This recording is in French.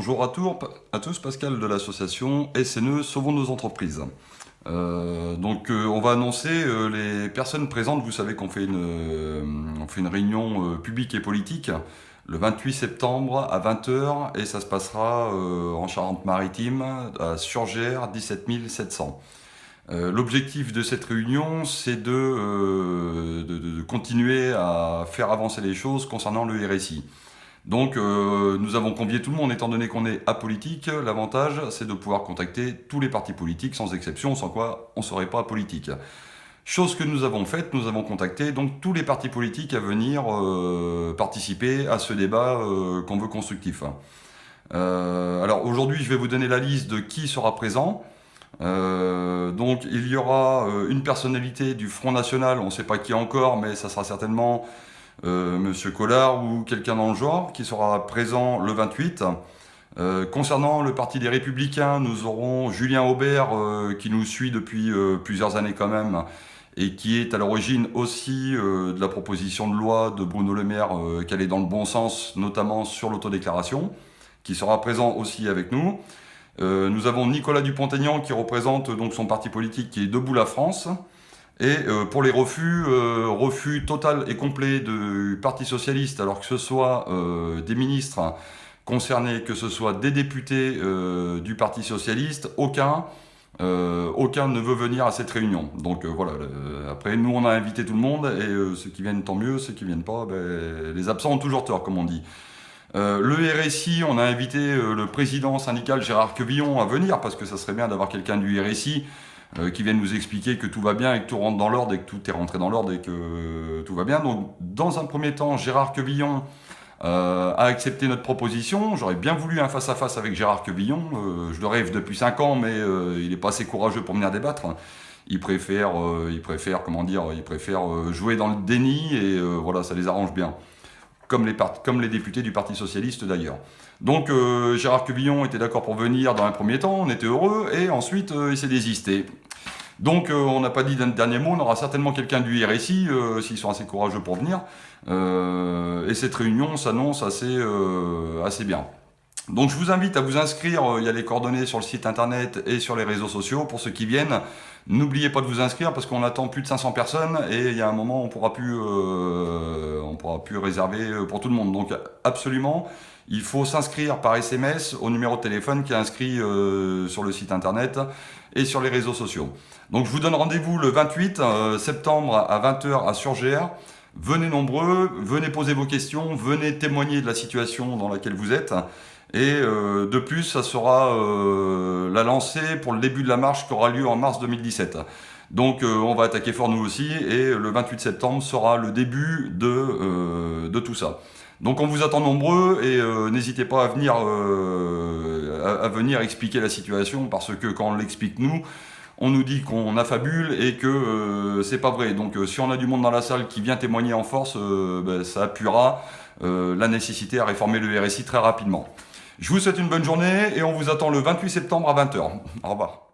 Bonjour à tous, Pascal de l'association SNE Sauvons nos entreprises. On va annoncer les personnes présentes. Vous savez qu'on fait on fait une réunion publique et politique le 28 septembre à 20 heures et ça se passera en Charente-Maritime à Surgères 17 700. L'objectif de cette réunion, c'est de continuer à faire avancer les choses concernant le RSI. Donc nous avons convié tout le monde, étant donné qu'on est apolitique. L'avantage, c'est de pouvoir contacter tous les partis politiques, sans exception, sans quoi on ne serait pas apolitique. Chose que nous avons faite, nous avons contacté donc tous les partis politiques à venir participer à ce débat qu'on veut constructif. Alors aujourd'hui, je vais vous donner la liste de qui sera présent. Donc il y aura une personnalité du Front National, on ne sait pas qui encore, mais ça sera certainement Monsieur Collard ou quelqu'un dans le genre qui sera présent le 28. Concernant le Parti des Républicains, nous aurons Julien Aubert qui nous suit depuis plusieurs années quand même et qui est à l'origine aussi de la proposition de loi de Bruno Le Maire qui allait dans le bon sens, notamment sur l'autodéclaration, qui sera présent aussi avec nous. Nous avons Nicolas Dupont-Aignan qui représente donc son parti politique qui est Debout la France. Et pour les refus total et complet du Parti Socialiste, alors que ce soit des ministres concernés, que ce soit des députés du Parti Socialiste, aucun ne veut venir à cette réunion. Donc voilà, après nous on a invité tout le monde, et ceux qui viennent tant mieux, ceux qui viennent pas, les absents ont toujours tort comme on dit. Le RSI, on a invité le président syndical Gérard Quevillon à venir, parce que ça serait bien d'avoir quelqu'un du RSI qui viennent nous expliquer que tout va bien et que tout rentre dans l'ordre et que tout est rentré dans l'ordre et que tout va bien. Donc, dans un premier temps, Gérard Quevillon a accepté notre proposition. J'aurais bien voulu un face-à-face avec Gérard Quevillon. Je le rêve depuis 5 ans, mais il n'est pas assez courageux pour venir débattre. Il préfère jouer dans le déni et voilà, ça les arrange bien. Comme les députés du Parti Socialiste d'ailleurs. Donc Gérard Quevillon était d'accord pour venir dans un premier temps, on était heureux, et ensuite il s'est désisté. Donc on n'a pas dit d'un dernier mot, on aura certainement quelqu'un du RSI, s'ils sont assez courageux pour venir, et cette réunion s'annonce assez bien. Donc je vous invite à vous inscrire, il y a les coordonnées sur le site internet et sur les réseaux sociaux pour ceux qui viennent. N'oubliez pas de vous inscrire parce qu'on attend plus de 500 personnes et il y a un moment on pourra plus réserver pour tout le monde. Donc absolument, il faut s'inscrire par SMS au numéro de téléphone qui est inscrit sur le site internet et sur les réseaux sociaux. Donc je vous donne rendez-vous le 28 septembre à 20 h à Surgères. Venez nombreux, venez poser vos questions, venez témoigner de la situation dans laquelle vous êtes. Et de plus, ça sera la lancée pour le début de la marche qui aura lieu en mars 2017. Donc on va attaquer fort nous aussi, et le 28 septembre sera le début de tout ça. Donc on vous attend nombreux, et n'hésitez pas à venir expliquer la situation, parce que quand on l'explique nous, on nous dit qu'on affabule et que c'est pas vrai. Donc si on a du monde dans la salle qui vient témoigner en force, ça appuiera la nécessité à réformer le RSI très rapidement. Je vous souhaite une bonne journée et on vous attend le 28 septembre à 20 h. Au revoir.